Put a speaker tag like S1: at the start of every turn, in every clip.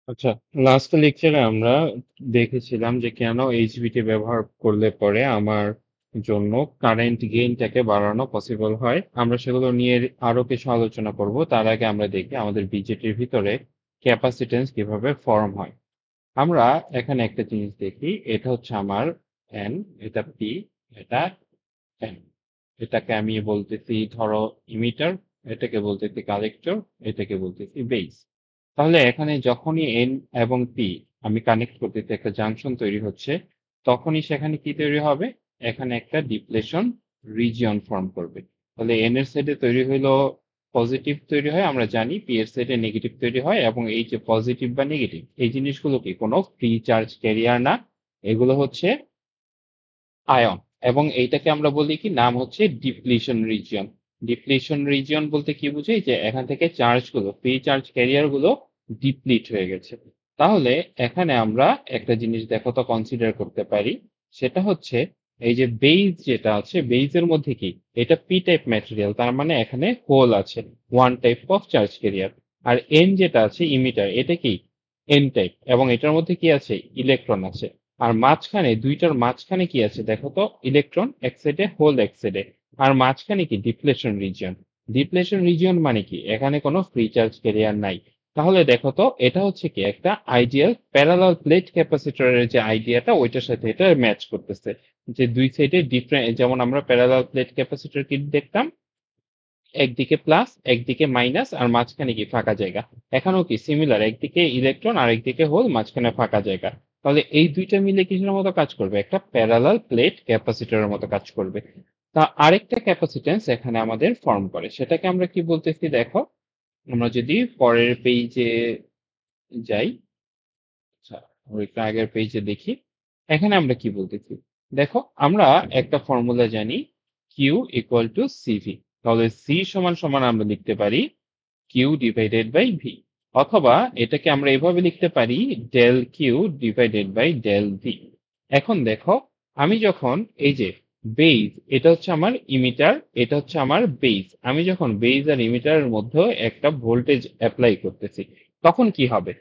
S1: আচ্ছা, লাস্ট লেকচারে আমরা দেখেছিলাম যে কেন এইচবিটি ব্যবহার করলে পরে আমার জন্য কারেন্ট গেইনটাকে বাড়ানো পসিবল হয়। আমরা সেগুলো নিয়ে আরো কিছু আলোচনা করব। তার আগে আমরা দেখি আমাদের বিজেটির ভিতরে ক্যাপাসিটেন্স কিভাবে ফর্ম হয়। আমরা এখানে একটা জিনিস দেখি, এটা হচ্ছে আমার এন, এটা পি, এটা এন। এটাকে আমি বলতেছি ধরো ইমিটার, এটাকে বলতেছি কালেক্টর, এটাকে বলতেছি বেস। তাহলে এখানে যখনই এন এবং পি আমি কানেক্ট করতেছি, একটা জাংশন তৈরি হচ্ছে, তখনই সেখানে কি তৈরি হবে? এখানে একটা ডিপ্লেশন রিজিয়ন ফর্ম করবে। তাহলে এন এর সাইডে তৈরি হইলো পজিটিভ তৈরি হয়, আমরা জানি পি এর সাইডে নেগেটিভ তৈরি হয়, এবং এই যে পজিটিভ বা নেগেটিভ এই জিনিসগুলো কি কোনো ফ্রি চার্জ ক্যারিয়ার না, এগুলো হচ্ছে আয়ন। এবং এইটাকে আমরা বলি কি, নাম হচ্ছে ডিপ্লিশন রিজিয়ন। ডিপ্লিশন রিজিয়ন বলতে কি বুঝাই, যে এখান থেকে চার্জ গুলো, ফ্রি চার্জ ক্যারিয়ার গুলো ডিপ্লিট হয়ে গেছে। তাহলে এখানে আমরা একটা জিনিস দেখো তো কনসিডার করতে পারি, সেটা হচ্ছে এই যে বেইজ যেটা আছে, বেইজের মধ্যে কি, এটা পি টাইপ ম্যাটেরিয়াল, তার মানে এখানে হোল আছে, one type of charge carrier. আর এন যেটা আছে ইমিটার, এটা কি এন টাইপ, এবং এটার মধ্যে কি আছে, ইলেকট্রন আছে। আর মাঝখানে, দুইটার মাঝখানে কি আছে দেখো তো, ইলেকট্রন এক সাইডে, হোল এক সাইডে। আর মাঝখানে কি, ডিপ্লেশন রিজিয়ন। ডিপ্লেশন রিজিয়ন মানে কি, এখানে কোনো ফ্রি চার্জ ক্যারিয়ার নাই। তাহলে দেখো তো, এটা হচ্ছে কি একটা আইডিয়াল প্যারালাল প্লেট ক্যাপাসিটরের যে আইডিয়াটা, ওইটার সাথে এটা ম্যাচ করতেছে। যে দুই সাইডে ডিফারেন্ট, যেমন আমরা প্যারালাল প্লেট ক্যাপাসিটর কি দেখতাম, একদিকে প্লাস একদিকে মাইনাস, আর মাঝখানে কি ফাঁকা জায়গা। এখানেও কি সিমিলার, একদিকে ইলেকট্রন আর একদিকে হোল, মাঝখানে ফাঁকা জায়গা। তাহলে এই দুইটা মিলে কিসের মতো কাজ করবে, একটা প্যারালাল প্লেট ক্যাপাসিটরের মতো কাজ করবে। তা আরেকটা ক্যাপাসিটেন্স এখানে আমাদের ফর্ম করে, সেটাকে আমরা কি বলতেছি দেখো। আমরা যদি পরের পেজে যাই, আচ্ছা, আমরা একটু আগের পেজে দেখি, এখানে আমরা কি বলতেছি দেখো। আমরা একটা ফর্মুলা জানি, কিউ ইকুয়াল টু সিভি। তাহলে সি সমান সমান আমরা লিখতে পারি কিউ ডিভাইডেড বাই ভি, অথবা এটাকে আমরা এভাবে লিখতে পারি del Q divided by del V. এখন দেখো, আমি যখন এই যে বেজ, এটা হচ্ছে আমার ইমিটার, এটা হচ্ছে আমার বেজ, আমি যখন বেজ আর ইমিটারের মধ্যে একটা ভোল্টেজ অ্যাপ্লাই করতেছি, তখন কি হবে?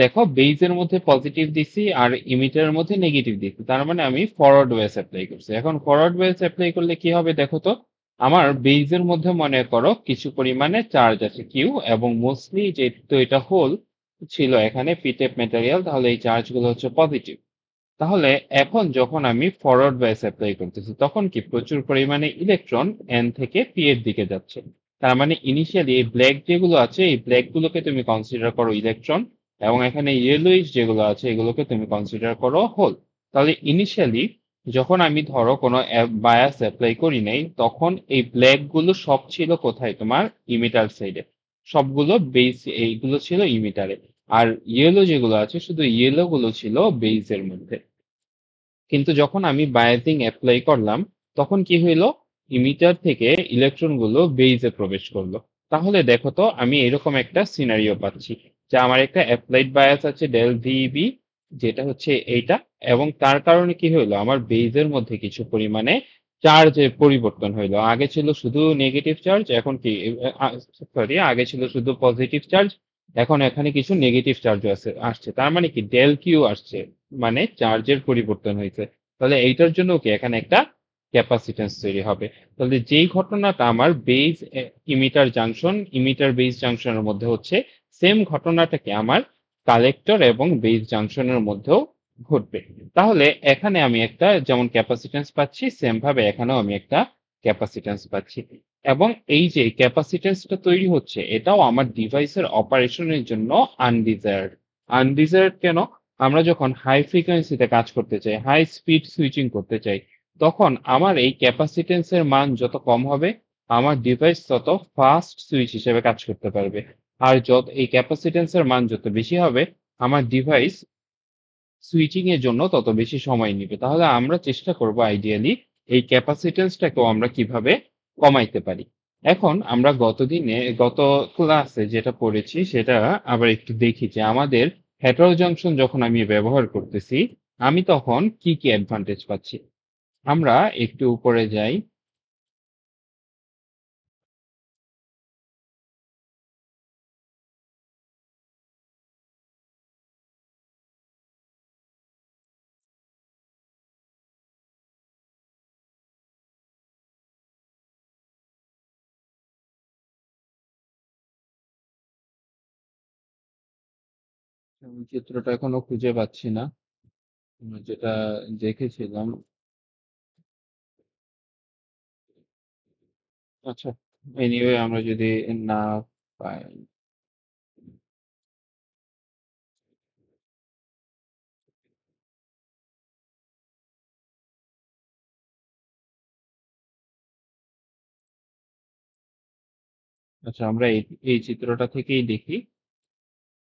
S1: দেখো, বেইজের মধ্যে পজিটিভ দিছি আর ইমিটারের মধ্যে নেগেটিভ দিছি, তার মানে আমি ফরওয়ার্ড ওয়েস অ্যাপ্লাই করছি। এখন ফরওয়ার্ড ওয়েস অ্যাপ্লাই করলে কি হবে দেখো তো, আমার বেইজের মধ্যে মনে করো কিছু পরিমাণে চার্জ আছে কিউ, এবং মোস্টলি যেহেতু এটা হোল ছিল, এখানে পি টাইপ ম্যাটেরিয়াল, তাহলে এই চার্জ গুলো হচ্ছে পজিটিভ। তাহলে এখন যখন আমি ফরওয়ার্ড বাইস অ্যাপ্লাই করতেছি, তখন কি প্রচুর পরিমাণে ইলেকট্রন এন থেকে পি এর দিকে যাচ্ছে। তার মানে ইনিশিয়ালি এই ব্ল্যাক যেগুলো আছে, এই ব্ল্যাক গুলোকে তুমি কনসিডার করো ইলেকট্রন, এবং এখানে ইয়েলোইশ যেগুলো আছে এগুলোকে তুমি কনসিডার করো হোল। তাহলে ইনিশিয়ালি যখন আমি ধরো কোনো বায়াস অ্যাপ্লাই করি নাই, তখন এই ব্ল্যাক গুলো সব ছিল কোথায়, তোমার ইমিটার সাইডে। সবগুলো বেস এইগুলো ছিল ইমিটারে। আর ইয়েলো যেগুলো আছে, শুধু ইয়েলো গুলো ছিল বেইজের মধ্যে। কিন্তু যখন আমি বায়াজিং অ্যাপ্লাই করলাম, তখন কি হইলো, ইমিটার থেকে ইলেকট্রন গুলো বেইজে প্রবেশ করলো। তাহলে দেখো তো, আমি এরকম একটা সিনারিও পাচ্ছি, যে আমার একটা অ্যাপ্লাইড বায়াস আছে ডেল ভিবি, যেটা হচ্ছে এইটা, এবং তার কারণে কি হইলো, আমার বেইজের মধ্যে কিছু পরিমাণে চার্জের পরিবর্তন হইলো। আগে ছিল শুধু নেগেটিভ চার্জ, এখন কি, সরি, আগে ছিল শুধু পজিটিভ চার্জ, এখন এখানে কিছু নেগেটিভ চার্জ আছে আসছে, তার মানে কি ডেল কিউ আসছে, মানে চার্জের পরিবর্তন হয়েছে। তাহলে এইটার জন্য কি এখানে একটা ক্যাপাসিটেন্স তৈরি হবে। তাহলে যেই ঘটনাটা আমার base emitter junction, emitter base জাংশনের মধ্যে হচ্ছে, সেম ঘটনাটাকে আমার কালেক্টর এবং বেজ জাংশনের মধ্যেও ঘটবে। তাহলে এখানে আমি একটা যেমন ক্যাপাসিটেন্স পাচ্ছি, সেম ভাবে এখানেও আমি একটা ক্যাপাসিটেন্স পাচ্ছি। এবং এই যে ক্যাপাসিটেন্সটা তৈরি হচ্ছে, এটাও আমার ডিভাইসের অপারেশনের জন্য আনডিজায়ার্ড। আনডিজায়ার্ড কেন? আমরা যখন হাই ফ্রিকোয়েন্সিতে কাজ করতে চাই, হাই স্পিড সুইচিং করতে চাই, তখন আমার এই ক্যাপাসিটেন্সের মান যত কম হবে, আমার ডিভাইস তত ফাস্ট সুইচ হিসেবে কাজ করতে পারবে। আর যত এই ক্যাপাসিটেন্সের মান যত বেশি হবে, আমার ডিভাইস সুইচিং এর জন্য তত বেশি সময় নিবে। তাহলে আমরা চেষ্টা করব আইডিয়ালি এই ক্যাপাসিটেন্সটাকেও আমরা কিভাবে কমাইতে পারি। এখন আমরা গত ক্লাসে যেটা পড়েছি, সেটা আবার একটু দেখি, যে আমাদের হেটারো জাংশন যখন আমি ব্যবহার করতেছি, আমি তখন কি কি অ্যাডভান্টেজ পাচ্ছি। আমরা একটু উপরে যাই। আমি চিত্রটা এখনো খুঁজে পাচ্ছি না, যেটা দেখেছিলাম। আচ্ছা, এনিওয়ে আমরা যদি না পাই, আচ্ছা আমরা এই চিত্রটা থেকেই দেখি।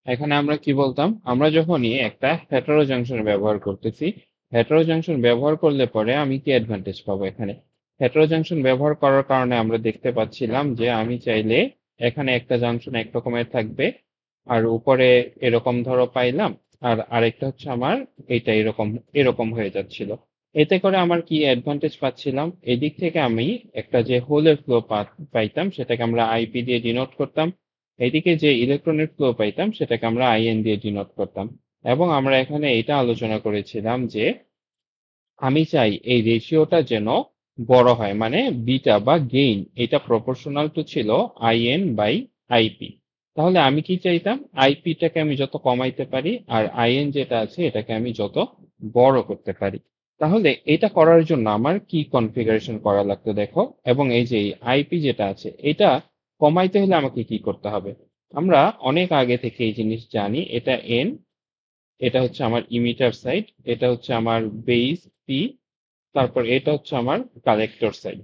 S1: এখানে আমরা কি বলতাম, আমরা যখনই একটা হেটারো জাংশন ব্যবহার করতেছি, হেটারো জাংশন ব্যবহার করলে পরে আমি কি অ্যাডভান্টেজ পাবো এখানে? হেটারো জাংশন ব্যবহার করার কারণে আমরা দেখতে পাচ্ছিলাম যে আমি চাইলে এখানে একটা জাংশন এক রকমের থাকবে, আর উপরে এরকম ধরো পাইলাম, আর আরেকটা হচ্ছে আমার এটা এরকম এরকম হয়ে যাচ্ছিল। এতে করে আমার কি অ্যাডভান্টেজ পাচ্ছিলাম, এদিক থেকে আমি একটা যে হোলের ফ্লো পাইতাম সেটাকে আমরা আইপি দিয়ে ডিনোট করতাম, এদিকে যে ইলেকট্রনের ফ্লো পাইতাম সেটাকে আমরা আইএন দিয়ে ডিনোট করতাম। এবং আমরা এখানে এটা আলোচনা করেছিলাম যে আমি চাই এই রেশিওটা যেন বড় হয়, মানে বিটা বা গেইন এটা প্রপোর্শনাল টু ছিল আইএন বাই আইপি। তাহলে আমি কি চাইতাম, আইপিটাকে আমি যত কমাইতে পারি আর আইএন যেটা আছে এটাকে আমি যত বড় করতে পারি। তাহলে এটা করার জন্য আমার কি কনফিগারেশন করা লাগতো দেখো, এবং এই যে আইপি যেটা আছে এটা কমাইতে হলে আমাকে কি করতে হবে? আমরা অনেক আগে থেকে এই জিনিস জানি, এটা এন, এটা হচ্ছে আমার ইমিটার সাইড, এটা হচ্ছে আমার বেস পি, তারপর এটা হচ্ছে আমার কালেক্টর সাইড।